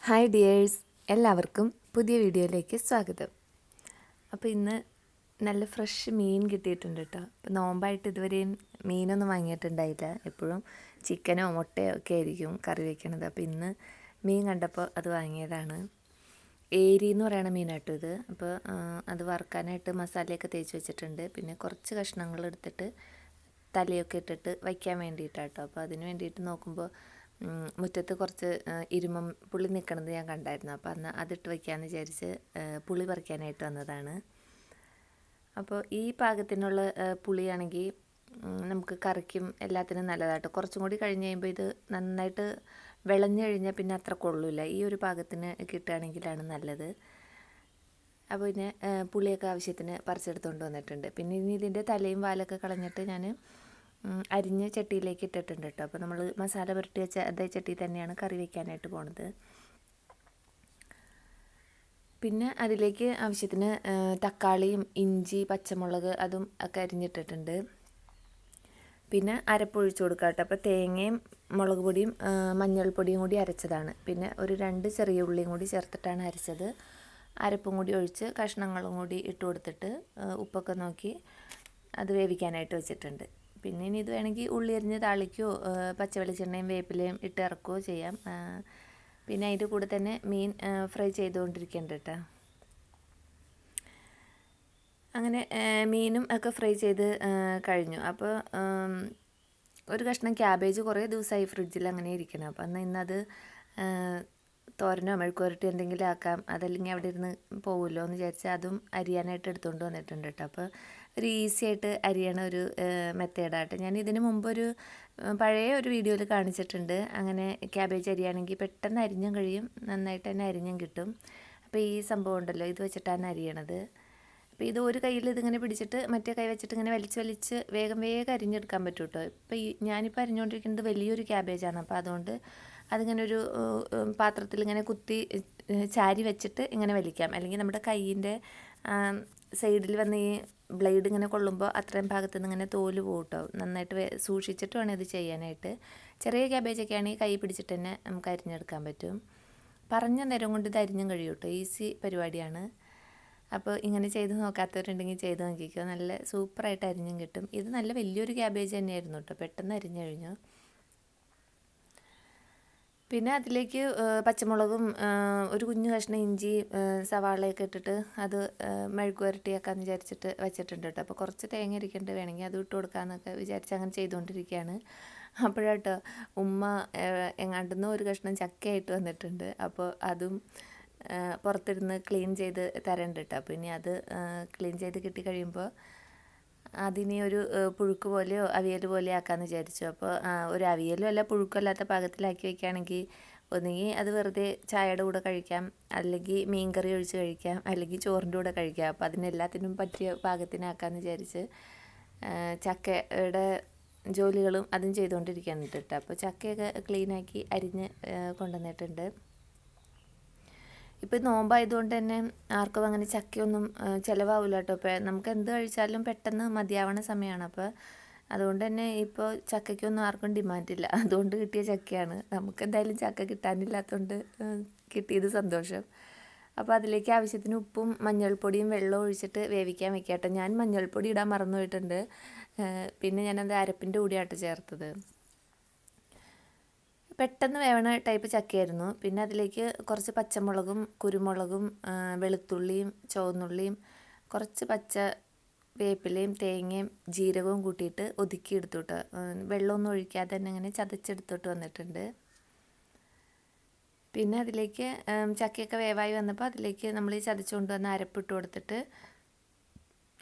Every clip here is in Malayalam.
ഹായ് ഡിയേഴ്സ്, എല്ലാവർക്കും പുതിയ വീഡിയോയിലേക്ക് സ്വാഗതം. അപ്പോൾ ഇന്ന് നല്ല ഫ്രഷ് മീൻ കിട്ടിയിട്ടുണ്ട് കേട്ടോ. അപ്പോൾ നോമ്പായിട്ട് ഇതുവരെയും മീനൊന്നും വാങ്ങിയിട്ടുണ്ടായില്ല. എപ്പോഴും ചിക്കനോ മുട്ടയോ ഒക്കെ ആയിരിക്കും കറി വയ്ക്കണത്. അപ്പോൾ ഇന്ന് മീൻ കണ്ടപ്പോൾ അത് വാങ്ങിയതാണ്. ഏരി എന്ന് പറയുന്ന മീനാട്ടോ ഇത്. അപ്പോൾ അത് വറുക്കാനായിട്ട് മസാലയൊക്കെ തേച്ച് വെച്ചിട്ടുണ്ട്. പിന്നെ കുറച്ച് കഷ്ണങ്ങൾ എടുത്തിട്ട് തലയൊക്കെ ഇട്ടിട്ട് വയ്ക്കാൻ വേണ്ടിയിട്ടാട്ടോ. അപ്പോൾ അതിന് വേണ്ടിയിട്ട് നോക്കുമ്പോൾ മുറ്റത്ത് കുറച്ച് ഇരുമം പുളി നിൽക്കണത് ഞാൻ കണ്ടായിരുന്നു. അപ്പോൾ അന്ന് അതിട്ട് വയ്ക്കാമെന്ന് വിചാരിച്ച് പുളി പറിക്കാനായിട്ട് വന്നതാണ്. അപ്പോൾ ഈ പാകത്തിനുള്ള പുളിയാണെങ്കിൽ നമുക്ക് കറിക്കും എല്ലാത്തിനും നല്ലതാട്ടോ. കുറച്ചും കൂടി കഴിഞ്ഞ് കഴിയുമ്പോൾ ഇത് നന്നായിട്ട് വിളഞ്ഞു കഴിഞ്ഞാൽ പിന്നെ അത്ര കൊള്ളില്ല. ഈ ഒരു പാകത്തിന് കിട്ടുകയാണെങ്കിലാണ് നല്ലത്. അപ്പോൾ പിന്നെ പുളിയൊക്കെ ആവശ്യത്തിന് പറിച്ചെടുത്തുകൊണ്ട് വന്നിട്ടുണ്ട്. പിന്നെ ഇനി ഇതിൻ്റെ തലയും വാലൊക്കെ കളഞ്ഞിട്ട് ഞാൻ അരിഞ്ഞ് ചട്ടിയിലേക്ക് ഇട്ടിട്ടുണ്ട് കേട്ടോ. അപ്പോൾ നമ്മൾ മസാല പുരട്ടി വെച്ച അതേ ചട്ടി തന്നെയാണ് കറി വയ്ക്കാനായിട്ട് പോണത്. പിന്നെ അതിലേക്ക് ആവശ്യത്തിന് തക്കാളിയും ഇഞ്ചി പച്ചമുളക് അതും ഒക്കെ അരിഞ്ഞിട്ടിട്ടുണ്ട്. പിന്നെ അരപ്പൊഴിച്ച് കൊടുക്കാം കേട്ടോ. അപ്പോൾ തേങ്ങയും മുളക് പൊടിയും മഞ്ഞൾപ്പൊടിയും കൂടി അരച്ചതാണ്. പിന്നെ ഒരു 2 ചെറിയ ഉള്ളിയും കൂടി ചേർത്തിട്ടാണ് അരച്ചത്. അരപ്പും കൂടി ഒഴിച്ച് കഷ്ണങ്ങളും കൂടി ഇട്ട് കൊടുത്തിട്ട് ഉപ്പൊക്കെ നോക്കി അത് വേവിക്കാനായിട്ട് വെച്ചിട്ടുണ്ട്. പിന്നെ ഇനി ഇത് വേണമെങ്കിൽ ഉള്ളി അരിഞ്ഞ് താളിക്കുകയോ പച്ച വെളിച്ചെണ്ണയും വേപ്പിലയും ഇട്ട് ഇറക്കുകയോ ചെയ്യാം. പിന്നെ അതിൻ്റെ കൂടെ തന്നെ മീൻ ഫ്രൈ ചെയ്തുകൊണ്ടിരിക്കേണ്ട കേട്ടോ. അങ്ങനെ മീനും ഒക്കെ ഫ്രൈ ചെയ്ത് കഴിഞ്ഞു. അപ്പോൾ ഒരു കഷ്ണം ക്യാബേജ് കുറേ ദിവസമായി ഫ്രിഡ്ജിൽ അങ്ങനെ ഇരിക്കണം. അപ്പോൾ ഇന്നത് തോരനോ മെഴുക്കുവരട്ടി എന്തെങ്കിലും ആക്കാം, അതല്ലെങ്കിൽ അവിടെ ഇരുന്ന് പോകുമല്ലോ എന്ന് വിചാരിച്ചാൽ അതും അരിയാനായിട്ട് എടുത്തുകൊണ്ട് വന്നിട്ടുണ്ട് കേട്ടോ. അപ്പോൾ ഒരു ഈസി ആയിട്ട് അരിയണ ഒരു മെത്തേഡായിട്ട് ഞാൻ ഇതിന് മുമ്പൊരു പഴയ ഒരു വീഡിയോയിൽ കാണിച്ചിട്ടുണ്ട്. അങ്ങനെ ക്യാബേജ് അരിയാണെങ്കിൽ പെട്ടെന്ന് അരിഞ്ഞും കഴിയും, നന്നായിട്ട് തന്നെ അരിഞ്ഞും കിട്ടും. അപ്പോൾ ഈ സംഭവം ഉണ്ടല്ലോ, ഇത് വെച്ചിട്ടാണ് അരിയണത്. അപ്പോൾ ഇത് ഒരു കയ്യിൽ ഇതിങ്ങനെ പിടിച്ചിട്ട് മറ്റേ കൈ വെച്ചിട്ട് ഇങ്ങനെ വലിച്ച് വേഗം അരിഞ്ഞെടുക്കാൻ പറ്റും കേട്ടോ. ഇപ്പോൾ ഞാനിപ്പോൾ അരിഞ്ഞുകൊണ്ടിരിക്കുന്നത് വലിയൊരു ക്യാബേജാണ്. അപ്പോൾ അതുകൊണ്ട് അതിങ്ങനെ ഒരു പാത്രത്തിൽ ഇങ്ങനെ കുത്തി ചാരി വെച്ചിട്ട് ഇങ്ങനെ വലിക്കാം. അല്ലെങ്കിൽ നമ്മുടെ കയ്യിൻ്റെ സൈഡിൽ വന്ന് ഈ ബ്ലേഡ് ഇങ്ങനെ കൊള്ളുമ്പോൾ അത്രയും ഭാഗത്ത് നിന്ന് ഇങ്ങനെ തോല് പോകും കേട്ടോ. നന്നായിട്ട് സൂക്ഷിച്ചിട്ട് വേണം ഇത് ചെയ്യാനായിട്ട്. ചെറിയ ക്യാബേജൊക്കെ ആണെങ്കിൽ കൈ പിടിച്ചിട്ട് തന്നെ നമുക്ക് അരിഞ്ഞെടുക്കാൻ പറ്റും. പറഞ്ഞ നേരം കൊണ്ട് ഇത് അരിഞ്ഞും കഴിയും കേട്ടോ. ഈസി പരിപാടിയാണ്. അപ്പോൾ ഇങ്ങനെ ചെയ്ത് നോക്കാത്തവരുണ്ടെങ്കിൽ ചെയ്ത് നോക്കിക്കോ. നല്ല സൂപ്പറായിട്ട് അരിഞ്ഞും കിട്ടും. ഇത് നല്ല വലിയൊരു ക്യാബേജ് തന്നെയായിരുന്നു കേട്ടോ. പെട്ടെന്ന് അരിഞ്ഞു കഴിഞ്ഞു. പിന്നെ അതിലേക്ക് പച്ചമുളകും ഒരു കുഞ്ഞു കഷ്ണം ഇഞ്ചി സവാളയൊക്കെ ഇട്ടിട്ട് അത് മെഴുക്ക് പുരട്ടിയാക്കാന്ന് വിചാരിച്ചിട്ട് വെച്ചിട്ടുണ്ട് കേട്ടോ. അപ്പോൾ കുറച്ച് തേങ്ങ ഇരിക്കേണ്ട വേണമെങ്കിൽ അത് ഇട്ട് കൊടുക്കാമെന്നൊക്കെ വിചാരിച്ച് അങ്ങനെ ചെയ്തുകൊണ്ടിരിക്കുകയാണ്. അപ്പോഴാട്ടോ ഉമ്മ എങ്ങാണ്ടെന്നോ ഒരു കഷ്ണം ചക്കയായിട്ട് വന്നിട്ടുണ്ട്. അപ്പോൾ അതും പുറത്തിരുന്ന് ക്ലീൻ ചെയ്ത് തരേണ്ട കേട്ടോ. അപ്പോൾ ഇനി അത് ക്ലീൻ ചെയ്ത് കിട്ടി കഴിയുമ്പോൾ അതിനെ ഒരു പുഴുക്ക് പോലെയോ അവിയൽ പോലെയോ ആക്കാമെന്ന് വിചാരിച്ചു. അപ്പോൾ ഒരു അവിയലും അല്ല പുഴുക്കും അല്ലാത്ത പാകത്തിലാക്കി വയ്ക്കുകയാണെങ്കിൽ ഒന്നുകിൽ അത് വെറുതെ ചായയുടെ കൂടെ കഴിക്കാം, അല്ലെങ്കിൽ മീൻ കറി ഒഴിച്ച് കഴിക്കാം, അല്ലെങ്കിൽ ചോറിൻ്റെ കൂടെ കഴിക്കാം. അപ്പോൾ അതിനെല്ലാത്തിനും പറ്റിയ പാകത്തിനാക്കാമെന്ന് വിചാരിച്ച് ചക്കയുടെ ജോലികളും അതും ചെയ്തുകൊണ്ടിരിക്കുകയാണ് കേട്ടോ. അപ്പോൾ ചക്കയൊക്കെ ക്ലീനാക്കി അരിഞ്ഞ് കൊണ്ടുവന്നിട്ടുണ്ട്. ഇപ്പോൾ നോമ്പായതുകൊണ്ട് തന്നെ ആർക്കും അങ്ങനെ ചക്കയൊന്നും ചിലവാകില്ല കേട്ടോ. ഇപ്പോൾ നമുക്ക് എന്ത് കഴിച്ചാലും പെട്ടെന്ന് മതിയാവണ സമയമാണ്. അപ്പോൾ അതുകൊണ്ട് തന്നെ ഇപ്പോൾ ചക്കയ്ക്കൊന്നും ആർക്കും ഡിമാൻഡില്ല. അതുകൊണ്ട് കിട്ടിയ ചക്കയാണ്. നമുക്ക് എന്തായാലും ചക്ക കിട്ടാനില്ലാത്തതുകൊണ്ട് കിട്ടിയത് സന്തോഷം. അപ്പോൾ അതിലേക്ക് ആവശ്യത്തിന് ഉപ്പും മഞ്ഞൾപ്പൊടിയും വെള്ളം ഒഴിച്ചിട്ട് വേവിക്കാൻ വെക്കാം കേട്ടോ. ഞാൻ മഞ്ഞൾപ്പൊടി ഇടാൻ മറന്നു പോയിട്ടുണ്ട്. പിന്നെ ഞാനത് അരപ്പിൻ്റെ കൂടിയായിട്ട് ചേർത്തത്. പെട്ടെന്ന് വേവണ ടൈപ്പ് ചക്കയായിരുന്നു. പിന്നെ അതിലേക്ക് കുറച്ച് പച്ചമുളകും കുരുമുളകും വെളുത്തുള്ളിയും ചുവന്നുള്ളിയും കുറച്ച് പച്ച വേപ്പിലയും തേങ്ങയും ജീരകവും കൂട്ടിയിട്ട് ഒതുക്കിയെടുത്തു കേട്ടോ. വെള്ളമൊന്നും ഒഴിക്കാതെ തന്നെ ഇങ്ങനെ ചതച്ചെടുത്തിട്ട് വന്നിട്ടുണ്ട്. പിന്നെ അതിലേക്ക് ചക്കയൊക്കെ വേവായി വന്നപ്പോൾ അതിലേക്ക് നമ്മൾ ഈ ചതച്ചുകൊണ്ട് വന്ന് അരപ്പിട്ട് കൊടുത്തിട്ട്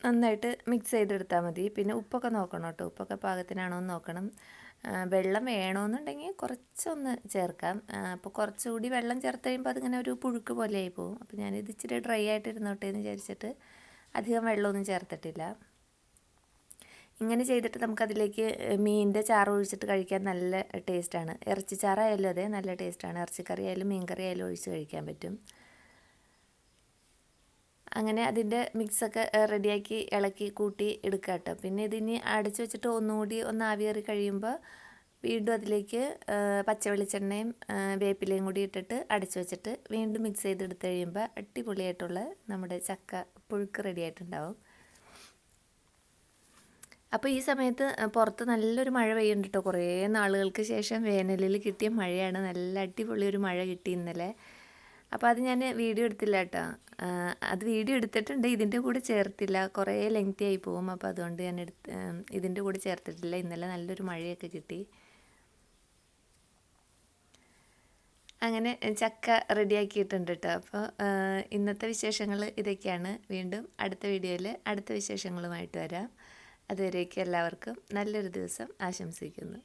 നന്നായിട്ട് മിക്സ് ചെയ്തെടുത്താൽ മതി. പിന്നെ ഉപ്പൊക്കെ നോക്കണം കേട്ടോ. ഉപ്പൊക്കെ പാകത്തിനാണോ എന്ന് നോക്കണം. വെള്ളം വേണമെന്നുണ്ടെങ്കിൽ കുറച്ചൊന്ന് ചേർക്കാം. അപ്പോൾ കുറച്ചുകൂടി വെള്ളം ചേർത്ത് കഴിയുമ്പോൾ അതിങ്ങനെ ഒരു പുഴുക്ക് പോലെ ആയി പോകും. അപ്പോൾ ഞാനിത് ഇച്ചിരി ഡ്രൈ ആയിട്ട് ഇരുന്നോട്ടെ എന്ന് വിചാരിച്ചിട്ട് അധികം വെള്ളമൊന്നും ചേർത്തിട്ടില്ല. ഇങ്ങനെ ചെയ്തിട്ട് നമുക്കതിലേക്ക് മീനിൻ്റെ ചാറ് ഒഴിച്ചിട്ട് കഴിക്കാൻ നല്ല ടേസ്റ്റാണ്. ഇറച്ചിച്ചാറായാലും അതെ നല്ല ടേസ്റ്റാണ്. ഇറച്ചിക്കറി ആയാലും മീൻ കറി ആയാലും ഒഴിച്ച് കഴിക്കാൻ പറ്റും. അങ്ങനെ അതിൻ്റെ മിക്സൊക്കെ റെഡിയാക്കി ഇളക്കി കൂട്ടി എടുക്കുക കേട്ടോ. പിന്നെ ഇതിനി അടച്ച് വെച്ചിട്ട് ഒന്നുകൂടി ഒന്ന് ആവിയേറി കഴിയുമ്പോൾ വീണ്ടും അതിലേക്ക് പച്ച വെളിച്ചെണ്ണയും വേപ്പിലയും കൂടി ഇട്ടിട്ട് അടച്ചു വെച്ചിട്ട് വീണ്ടും മിക്സ് ചെയ്തെടുത്ത് കഴിയുമ്പോൾ അടിപൊളിയായിട്ടുള്ള നമ്മുടെ ചക്ക പുഴുക്ക് റെഡി ആയിട്ടുണ്ടാവും. അപ്പോൾ ഈ സമയത്ത് പുറത്ത് നല്ലൊരു മഴ പെയ്യുന്നുണ്ട് കേട്ടോ. കുറേ നാളുകൾക്ക് ശേഷം വേനലിൽ കിട്ടിയ മഴയാണ്. നല്ല അടിപൊളി ഒരു മഴ കിട്ടി ഇന്നലെ. അപ്പോൾ അത് ഞാൻ വീഡിയോ എടുത്തില്ല കേട്ടോ. അത് വീഡിയോ എടുത്തിട്ടുണ്ട്, ഇതിൻ്റെ കൂടെ ചേർത്തില്ല, കുറേ ലെങ്തി ആയി പോകും. അപ്പോൾ അതുകൊണ്ട് ഞാൻ ഇതിൻ്റെ കൂടെ ചേർത്തിട്ടില്ല. ഇന്നലെ നല്ലൊരു മഴയൊക്കെ കിട്ടി. അങ്ങനെ ചക്ക റെഡിയാക്കിയിട്ടുണ്ട് കേട്ടോ. അപ്പോൾ ഇന്നത്തെ വിശേഷങ്ങൾ ഇതൊക്കെയാണ്. വീണ്ടും അടുത്ത വീഡിയോയിൽ അടുത്ത വിശേഷങ്ങളുമായിട്ട് വരാം. അതുവരേക്കും എല്ലാവർക്കും നല്ലൊരു ദിവസം ആശംസിക്കുന്നു.